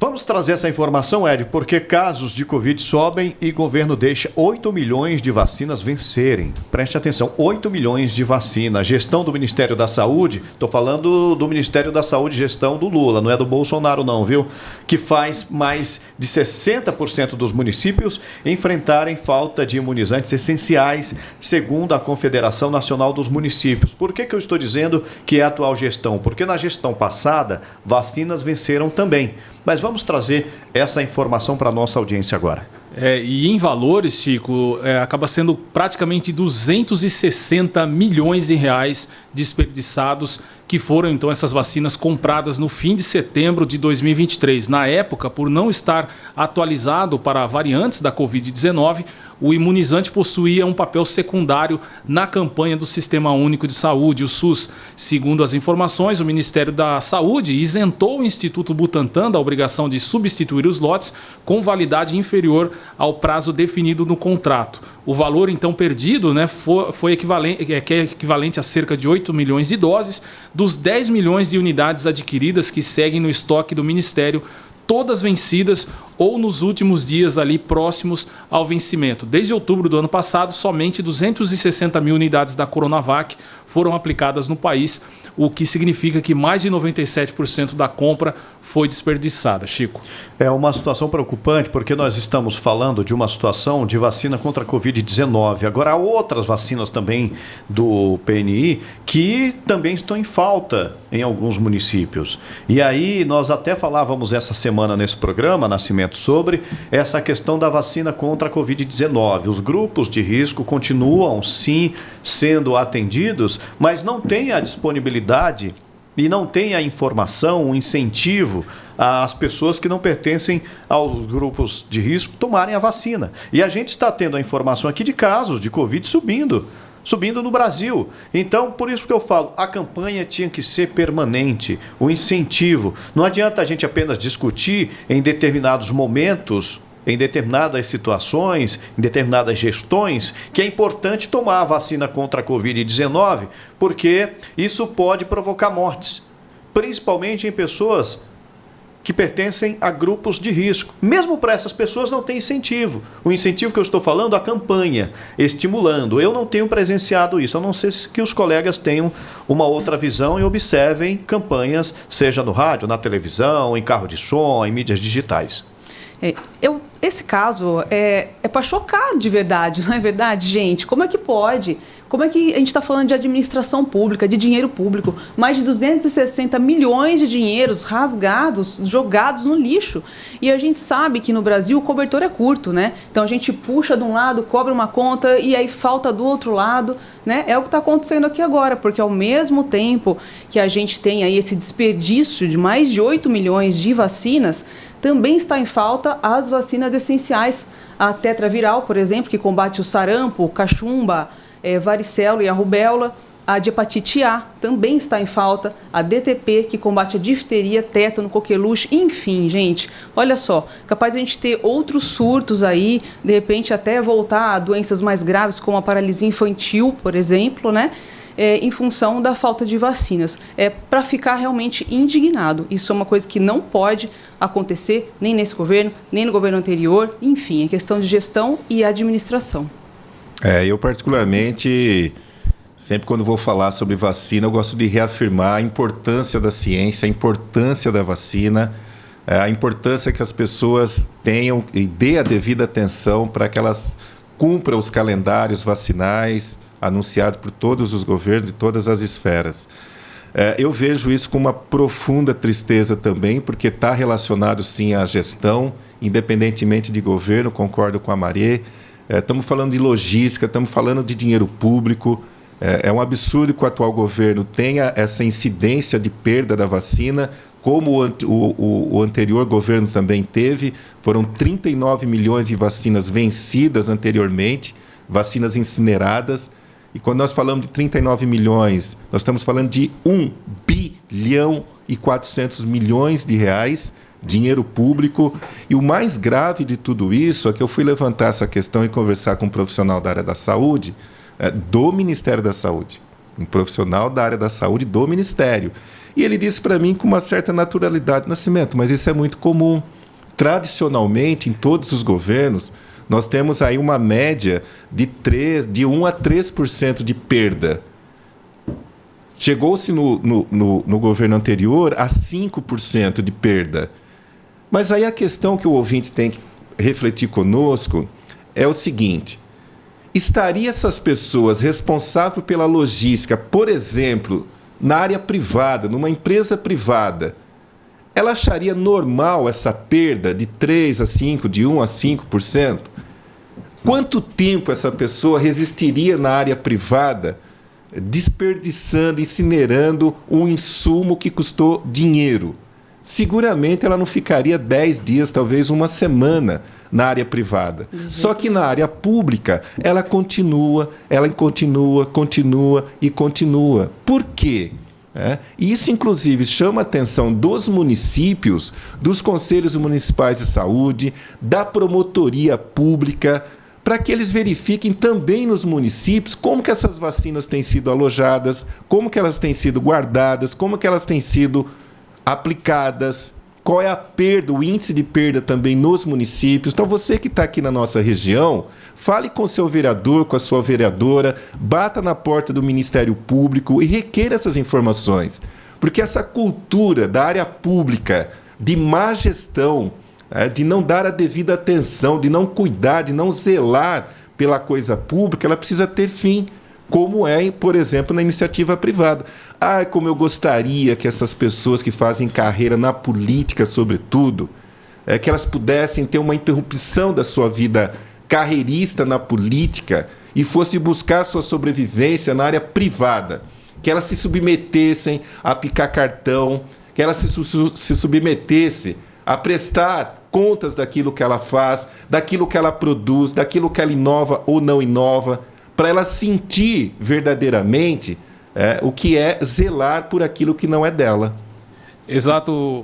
Vamos trazer essa informação, Ed, porque casos de Covid sobem e governo deixa 8 milhões de vacinas vencerem. Preste atenção, 8 milhões de vacinas. Gestão do Ministério da Saúde, estou falando do Ministério da Saúde, gestão do Lula, não é do Bolsonaro não, viu? Que faz mais de 60% dos municípios enfrentarem falta de imunizantes essenciais, segundo a Confederação Nacional dos Municípios. Por que eu estou dizendo que é a atual gestão? Porque na gestão passada, vacinas venceram também. Mas vamos trazer essa informação para a nossa audiência agora. E em valores, Chico, acaba sendo praticamente 260 milhões de reais desperdiçados, que foram então essas vacinas compradas no fim de setembro de 2023. Na época, por não estar atualizado para variantes da Covid-19, o imunizante possuía um papel secundário na campanha do Sistema Único de Saúde, o SUS. Segundo as informações, o Ministério da Saúde isentou o Instituto Butantan da obrigação de substituir os lotes com validade inferior ao prazo definido no contrato. O valor então perdido, foi equivalente a cerca de 8 milhões de doses dos 10 milhões de unidades adquiridas que seguem no estoque do Ministério, todas vencidas ou nos últimos dias ali próximos ao vencimento. Desde outubro do ano passado, somente 260 mil unidades da Coronavac foram aplicadas no país, o que significa que mais de 97% da compra foi desperdiçada. Chico. É uma situação preocupante, porque nós estamos falando de uma situação de vacina contra a Covid-19. Agora, há outras vacinas também do PNI que também estão em falta em alguns municípios. E aí, nós até falávamos essa semana nesse programa, Nascimento, sobre essa questão da vacina contra a Covid-19. Os grupos de risco continuam, sim, sendo atendidos, mas não tem a disponibilidade e não tem a informação, o incentivo às pessoas que não pertencem aos grupos de risco tomarem a vacina. E a gente está tendo a informação aqui de casos de Covid subindo no Brasil. Então, por isso que eu falo, a campanha tinha que ser permanente, o incentivo. Não adianta a gente apenas discutir em determinados momentos, em determinadas situações, em determinadas gestões, que é importante tomar a vacina contra a Covid-19, porque isso pode provocar mortes, principalmente em pessoas que pertencem a grupos de risco. Mesmo para essas pessoas não tem incentivo. O incentivo que eu estou falando, a campanha, estimulando. Eu não tenho presenciado isso, a não ser que os colegas tenham uma outra visão e observem campanhas, seja no rádio, na televisão, em carro de som, em mídias digitais. Esse caso é para chocar de verdade, não é verdade, gente? Como é que pode? Como é que a gente está falando de administração pública, de dinheiro público? Mais de 260 milhões de dinheiros rasgados, jogados no lixo. E a gente sabe que no Brasil o cobertor é curto, né? Então a gente puxa de um lado, cobra uma conta e aí falta do outro lado, né? É o que está acontecendo aqui agora, porque ao mesmo tempo que a gente tem aí esse desperdício de mais de 8 milhões de vacinas, também está em falta as vacinas essenciais. A tetraviral, por exemplo, que combate o sarampo, cachumba, varicela e a rubéola. A de hepatite A também está em falta. A DTP, que combate a difteria, tétano, coqueluche, enfim, gente. Olha só, capaz de a gente ter outros surtos aí, de repente até voltar a doenças mais graves, como a paralisia infantil, por exemplo, né? Em função da falta de vacinas. Para ficar realmente indignado. Isso é uma coisa que não pode acontecer nem nesse governo, nem no governo anterior. Enfim, é questão de gestão e administração. Eu particularmente, sempre quando vou falar sobre vacina, eu gosto de reafirmar a importância da ciência, a importância da vacina, a importância que as pessoas tenham e dê a devida atenção para que elas cumpram os calendários vacinais anunciado por todos os governos de todas as esferas. Eu vejo isso com uma profunda tristeza também, porque está relacionado sim à gestão, independentemente de governo, concordo com a Marê. Estamos falando de logística, estamos falando de dinheiro público. É um absurdo que o atual governo tenha essa incidência de perda da vacina, como o anterior governo também teve. Foram 39 milhões de vacinas vencidas anteriormente, vacinas incineradas. E quando nós falamos de 39 milhões, nós estamos falando de 1 bilhão e 400 milhões de reais, dinheiro público. E o mais grave de tudo isso é que eu fui levantar essa questão e conversar com um profissional da área da saúde, do Ministério da Saúde. Um profissional da área da saúde do Ministério. E ele disse para mim com uma certa naturalidade: Nascimento, mas isso é muito comum. Tradicionalmente, em todos os governos, nós temos aí uma média de 1 a 3% de perda. Chegou-se no governo anterior a 5% de perda. Mas aí a questão que o ouvinte tem que refletir conosco é o seguinte: estaria essas pessoas responsáveis pela logística, por exemplo, na área privada, numa empresa privada, ela acharia normal essa perda de 3 a 5%, de 1 a 5%? Quanto tempo essa pessoa resistiria na área privada, desperdiçando, incinerando um insumo que custou dinheiro? Seguramente ela não ficaria 10 dias, talvez uma semana na área privada. Só que na área pública, ela continua. Por quê? Isso, inclusive, chama a atenção dos municípios, dos conselhos municipais de saúde, da promotoria pública, para que eles verifiquem também nos municípios como que essas vacinas têm sido alojadas, como que elas têm sido guardadas, como que elas têm sido aplicadas, qual é a perda, o índice de perda também nos municípios. Então, você que está aqui na nossa região, fale com o seu vereador, com a sua vereadora, bata na porta do Ministério Público e requeira essas informações. Porque essa cultura da área pública, de má gestão, de não dar a devida atenção, de não cuidar, de não zelar pela coisa pública, ela precisa ter fim, como é, por exemplo, na iniciativa privada. Como eu gostaria que essas pessoas que fazem carreira na política, sobretudo, que elas pudessem ter uma interrupção da sua vida carreirista na política e fossem buscar sua sobrevivência na área privada, que elas se submetessem a picar cartão, que elas se submetessem a prestar contas daquilo que ela faz, daquilo que ela produz, daquilo que ela inova ou não inova, para ela sentir verdadeiramente o que é zelar por aquilo que não é dela. Exato,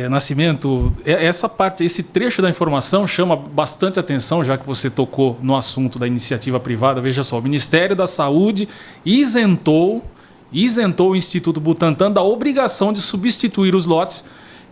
Nascimento. Essa parte, esse trecho da informação chama bastante atenção, já que você tocou no assunto da iniciativa privada. Veja só, o Ministério da Saúde isentou o Instituto Butantan da obrigação de substituir os lotes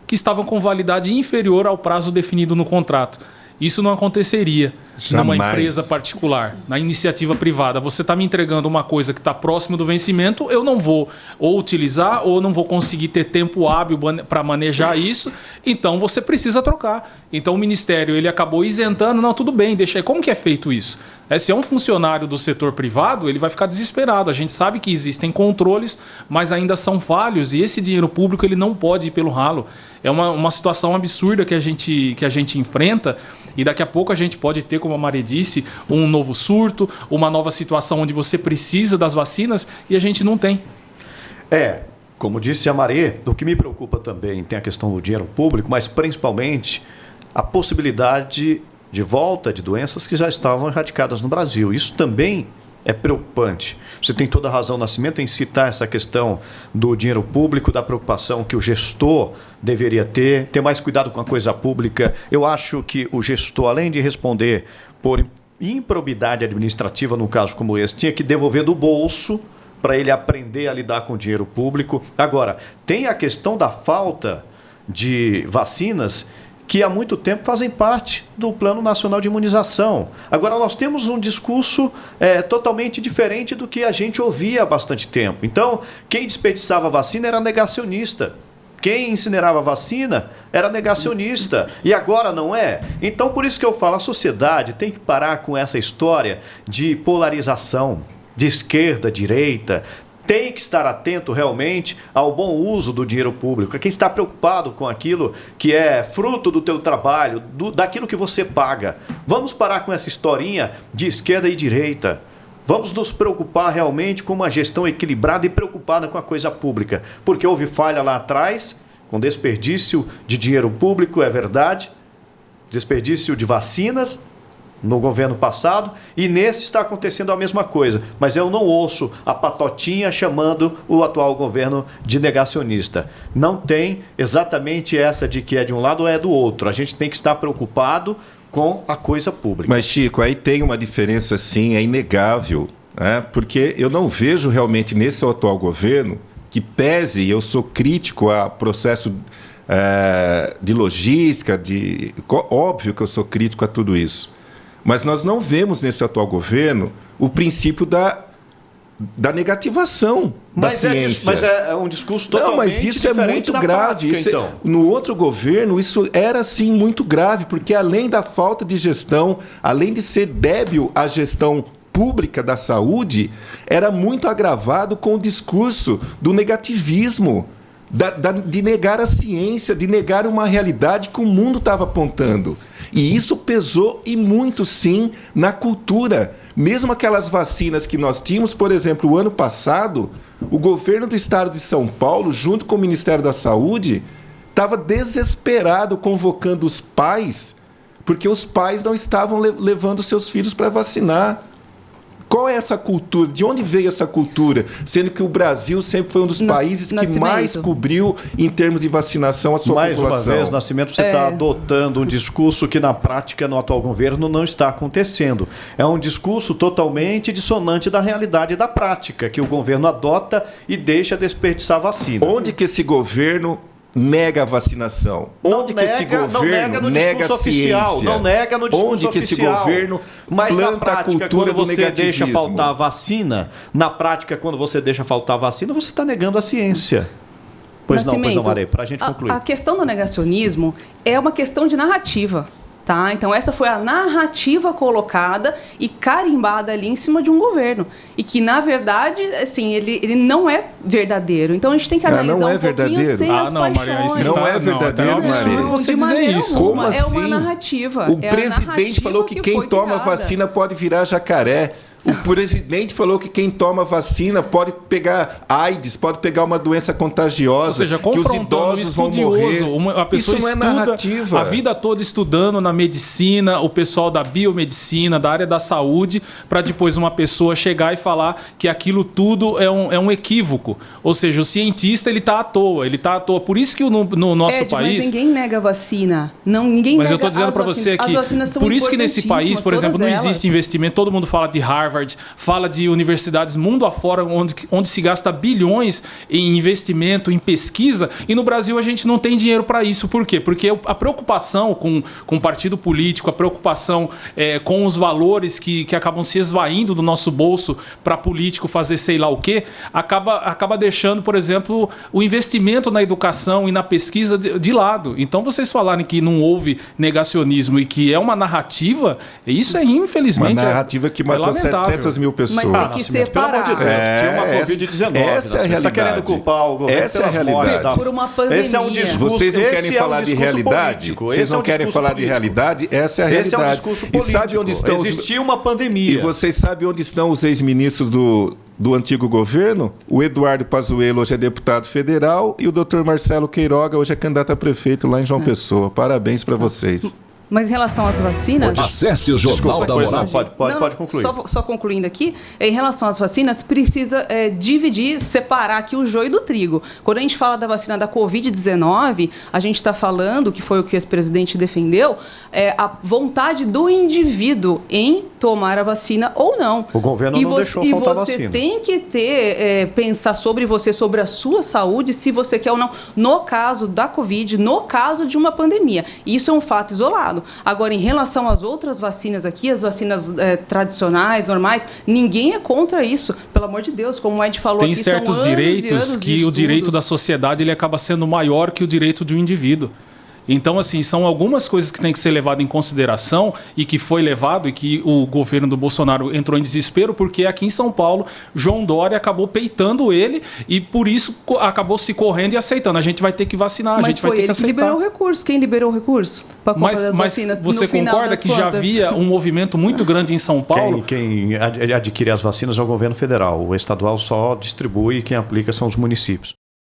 que estavam com validade inferior ao prazo definido no contrato. Isso não aconteceria numa empresa particular, na iniciativa privada. Você está me entregando uma coisa que está próximo do vencimento, eu não vou ou utilizar ou não vou conseguir ter tempo hábil para manejar isso, então você precisa trocar. Então o Ministério ele acabou isentando, não, tudo bem, deixa aí. Como que é feito isso? Se é um funcionário do setor privado, ele vai ficar desesperado. A gente sabe que existem controles, mas ainda são falhos e esse dinheiro público ele não pode ir pelo ralo. É uma situação absurda que a gente enfrenta e daqui a pouco a gente pode ter, como a Mari disse, um novo surto, uma nova situação onde você precisa das vacinas e a gente não tem. Como disse a Mari, o que me preocupa também tem a questão do dinheiro público, mas principalmente a possibilidade de volta de doenças que já estavam erradicadas no Brasil. Isso também é preocupante. Você tem toda a razão, Nascimento, em citar essa questão do dinheiro público, da preocupação que o gestor deveria ter mais cuidado com a coisa pública. Eu acho que o gestor, além de responder por improbidade administrativa, num caso como esse, tinha que devolver do bolso para ele aprender a lidar com o dinheiro público. Agora, tem a questão da falta de vacinas que há muito tempo fazem parte do Plano Nacional de Imunização. Agora, nós temos um discurso totalmente diferente do que a gente ouvia há bastante tempo. Então, quem desperdiçava vacina era negacionista. Quem incinerava vacina era negacionista. E agora não é? Então, por isso que eu falo, a sociedade tem que parar com essa história de polarização, de esquerda, direita. Tem que estar atento realmente ao bom uso do dinheiro público. Quem está preocupado com aquilo que é fruto do teu trabalho, daquilo que você paga. Vamos parar com essa historinha de esquerda e direita. Vamos nos preocupar realmente com uma gestão equilibrada e preocupada com a coisa pública. Porque houve falha lá atrás, com desperdício de dinheiro público, é verdade. Desperdício de vacinas no governo passado, e nesse está acontecendo a mesma coisa. Mas eu não ouço a patotinha chamando o atual governo de negacionista. Não tem exatamente essa de que é de um lado ou é do outro. A gente tem que estar preocupado com a coisa pública. Mas, Chico, aí tem uma diferença, sim, é inegável, né? Porque eu não vejo realmente nesse atual governo que pese, eu sou crítico a processo de logística, óbvio que eu sou crítico a tudo isso. Mas nós não vemos nesse atual governo o princípio da negativação da ciência. Mas é um discurso totalmente mas isso é muito grave. Prática, então. No outro governo, isso era, sim, muito grave, porque além da falta de gestão, além de ser débil a gestão pública da saúde, era muito agravado com o discurso do negativismo, de negar a ciência, de negar uma realidade que o mundo estava apontando. E isso pesou e muito, sim, na cultura. Mesmo aquelas vacinas que nós tínhamos, por exemplo, o ano passado, o governo do estado de São Paulo, junto com o Ministério da Saúde, estava desesperado convocando os pais, porque os pais não estavam levando seus filhos para vacinar. Qual é essa cultura? De onde veio essa cultura? Sendo que o Brasil sempre foi um dos países que mais cobriu em termos de vacinação a sua população. Mais uma vez, Nascimento, você está adotando um discurso que na prática, no atual governo, não está acontecendo. É um discurso totalmente dissonante da realidade e da prática, que o governo adota e deixa desperdiçar vacina. Onde que esse governo nega a vacinação? Onde que esse governo nega a ciência? Não nega no discurso oficial. Onde que esse governo planta na prática, a cultura do negativismo? Deixa faltar a vacina, na prática, quando você deixa faltar a vacina, você está negando a ciência. Pois não, Maré, para a gente concluir. A questão do negacionismo é uma questão de narrativa. Tá? Então, essa foi a narrativa colocada e carimbada ali em cima de um governo. E que, na verdade, assim, ele não é verdadeiro. Então, a gente tem que analisar não é verdadeiro? Sem as paixões. Não é verdadeiro, Maria? Você dizer isso. Como assim? É uma narrativa. O presidente falou que quem toma vacina pode virar jacaré. O presidente falou que quem toma vacina pode pegar AIDS, pode pegar uma doença contagiosa, ou seja, que os idosos vão morrer. A pessoa isso não é narrativa. A vida toda estudando na medicina, o pessoal da biomedicina, da área da saúde, para depois uma pessoa chegar e falar que aquilo tudo é um equívoco. Ou seja, o cientista ele está à toa. Por isso que no nosso país... Mas ninguém nega a vacina. Ninguém mas nega eu estou dizendo para você que... Por isso que nesse país, por exemplo, não existe investimento. Todo mundo fala de Harvard, fala de universidades mundo afora onde se gasta bilhões em investimento, em pesquisa, e no Brasil a gente não tem dinheiro para isso. Por quê? Porque a preocupação com o partido político, a preocupação com os valores que acabam se esvaindo do nosso bolso para político fazer sei lá o quê, acaba deixando, por exemplo, o investimento na educação e na pesquisa de lado. Então, vocês falarem que não houve negacionismo e que é uma narrativa, isso é infelizmente... Uma narrativa que matou 700 mil pessoas. Mas tem que separar. Pelo amor de Deus, tinha uma Covid-19. Essa é a realidade. Está querendo culpar o governo essa é a realidade. Por uma pandemia. Esse é um discurso. Vocês não querem falar de realidade? Político. Vocês não querem falar de realidade? Essa é a realidade. Esse é um discurso político. E sabe onde estão Existia uma pandemia. E vocês sabem onde estão os ex-ministros do antigo governo? O Eduardo Pazuello hoje é deputado federal e o Dr. Marcelo Queiroga hoje é candidato a prefeito lá em João Pessoa. Parabéns para vocês. Mas em relação às vacinas... Acesse o Jornal da Moral. Pode concluir. Só concluindo aqui, em relação às vacinas, precisa dividir, separar aqui o joio do trigo. Quando a gente fala da vacina da Covid-19, a gente está falando, que foi o que o ex-presidente defendeu, a vontade do indivíduo em tomar a vacina ou não. O governo não deixou faltar vacina. E você tem que pensar sobre você, sobre a sua saúde, se você quer ou não, no caso da Covid, no caso de uma pandemia. Isso é um fato isolado. Agora, em relação às outras vacinas aqui, as vacinas tradicionais, normais, ninguém é contra isso. Pelo amor de Deus, como o Ed falou aqui, são certos direitos que o direito da sociedade ele acaba sendo maior que o direito de um indivíduo. Então, assim, são algumas coisas que têm que ser levadas em consideração e que foi levado e que o governo do Bolsonaro entrou em desespero porque aqui em São Paulo, João Dória acabou peitando ele e por isso acabou se correndo e aceitando. A gente vai ter que vacinar, a gente vai ter que aceitar. Mas liberou o recurso. Quem liberou o recurso para comprar as vacinas? Mas você concorda que já havia um movimento muito grande em São Paulo? Quem adquire as vacinas é o governo federal. O estadual só distribui e quem aplica são os municípios.